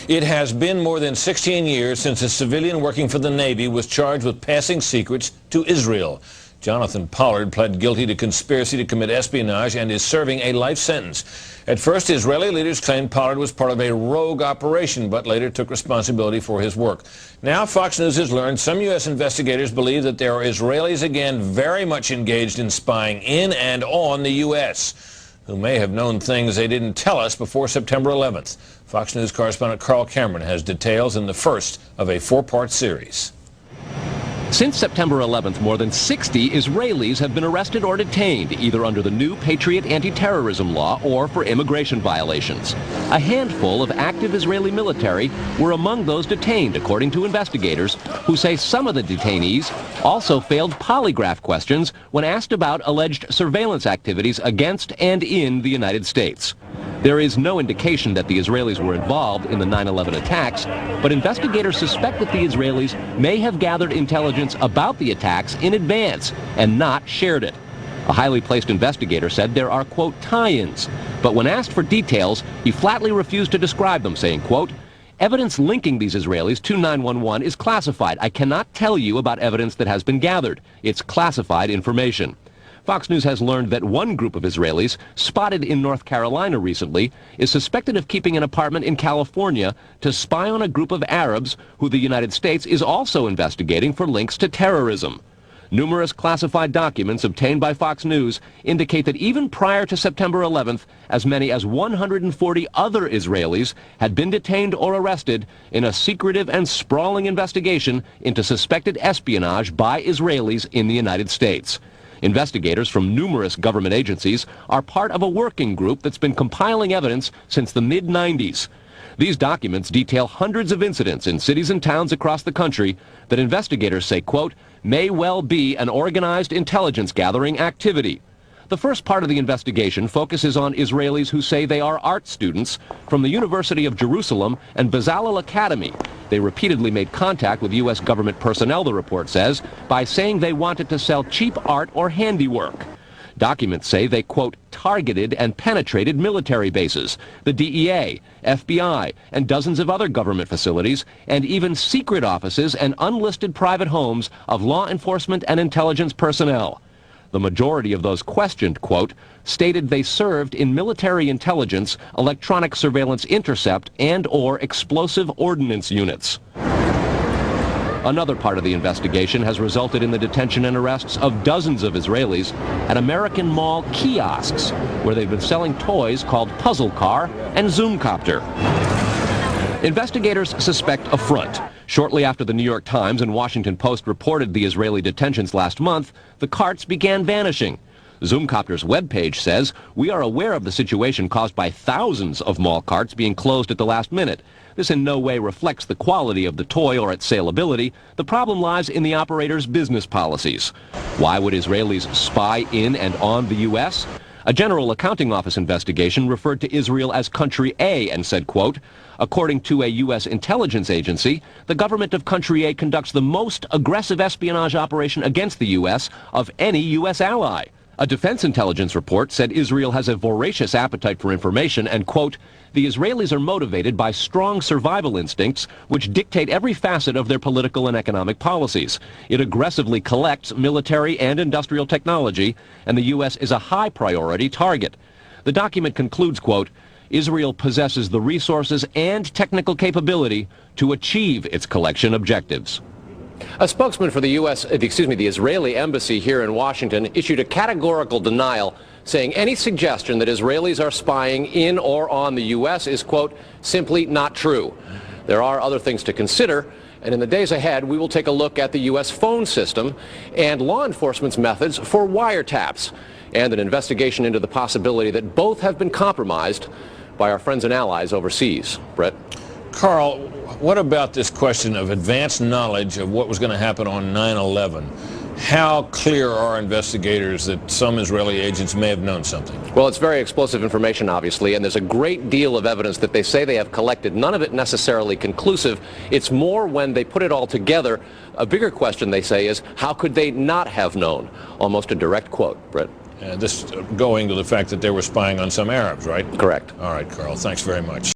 It has been more than 16 years since a civilian working for the Navy was charged with passing secrets to Israel. Jonathan Pollard pled guilty to conspiracy to commit espionage and is serving a life sentence. At first, Israeli leaders claimed Pollard was part of a rogue operation, but later took responsibility for his work. Now, Fox News has learned some U.S. investigators believe that there are Israelis again very much engaged in spying in and on the U.S., who may have known things they didn't tell us before September 11th. Fox News correspondent Carl Cameron has details in the first of a four-part series. Since September 11th, more than 60 Israelis have been arrested or detained, either under the new Patriot anti-terrorism law or for immigration violations. A handful of active Israeli military were among those detained, according to investigators, who say some of the detainees also failed polygraph questions when asked about alleged surveillance activities against and in the United States. There is no indication that the Israelis were involved in the 9/11 attacks, but investigators suspect that the Israelis may have gathered intelligence about the attacks in advance and not shared it. A highly placed investigator said there are, quote, tie-ins, but when asked for details, he flatly refused to describe them, saying, quote, evidence linking these Israelis to 9/11 is classified. I cannot tell you about evidence that has been gathered. It's classified information. Fox News has learned that one group of Israelis, spotted in North Carolina recently, is suspected of keeping an apartment in California to spy on a group of Arabs who the United States is also investigating for links to terrorism. Numerous classified documents obtained by Fox News indicate that even prior to September 11th, as many as 140 other Israelis had been detained or arrested in a secretive and sprawling investigation into suspected espionage by Israelis in the United States. Investigators from numerous government agencies are part of a working group that's been compiling evidence since the mid-90s. These documents detail hundreds of incidents in cities and towns across the country that investigators say, quote, may well be an organized intelligence gathering activity. The first part of the investigation focuses on Israelis who say they are art students from the University of Jerusalem and Bezalel Academy. They repeatedly made contact with U.S. government personnel, the report says, by saying they wanted to sell cheap art or handiwork. Documents say they, quote, targeted and penetrated military bases, the DEA, FBI, and dozens of other government facilities, and even secret offices and unlisted private homes of law enforcement and intelligence personnel. The majority of those questioned, quote, stated they served in military intelligence, electronic surveillance intercept, and or explosive ordnance units. Another part of the investigation has resulted in the detention and arrests of dozens of Israelis at American Mall kiosks, where they've been selling toys called Puzzle Car and Zoomcopter. Investigators suspect a front. Shortly after the New York Times and Washington Post reported the Israeli detentions last month, the carts began vanishing. Zoomcopter's webpage says, we are aware of the situation caused by thousands of mall carts being closed at the last minute. This in no way reflects the quality of the toy or its saleability. The problem lies in the operator's business policies. Why would Israelis spy in and on the U.S.? A General Accounting Office investigation referred to Israel as Country A and said, quote, according to a U.S. intelligence agency, the government of Country A conducts the most aggressive espionage operation against the U.S. of any U.S. ally. A defense intelligence report said Israel has a voracious appetite for information and, quote, the Israelis are motivated by strong survival instincts which dictate every facet of their political and economic policies. It aggressively collects military and industrial technology, and the U.S. is a high priority target. The document concludes, quote, Israel possesses the resources and technical capability to achieve its collection objectives. A spokesman for the the Israeli embassy here in Washington issued a categorical denial, saying any suggestion that Israelis are spying in or on the U.S. is, quote, simply not true. There are other things to consider, and in the days ahead, we will take a look at the U.S. phone system and law enforcement's methods for wiretaps, and an investigation into the possibility that both have been compromised by our friends and allies overseas. Brett? Carl, what about this question of advanced knowledge of what was going to happen on 9/11? How clear are investigators that some Israeli agents may have known something? Well, it's very explosive information, obviously, and there's a great deal of evidence that they say they have collected, none of it necessarily conclusive. It's more when they put it all together. A bigger question, they say, is how could they not have known? Almost a direct quote, Brett. This going to the fact that they were spying on some Arabs, right? Correct. All right, Carl, thanks very much.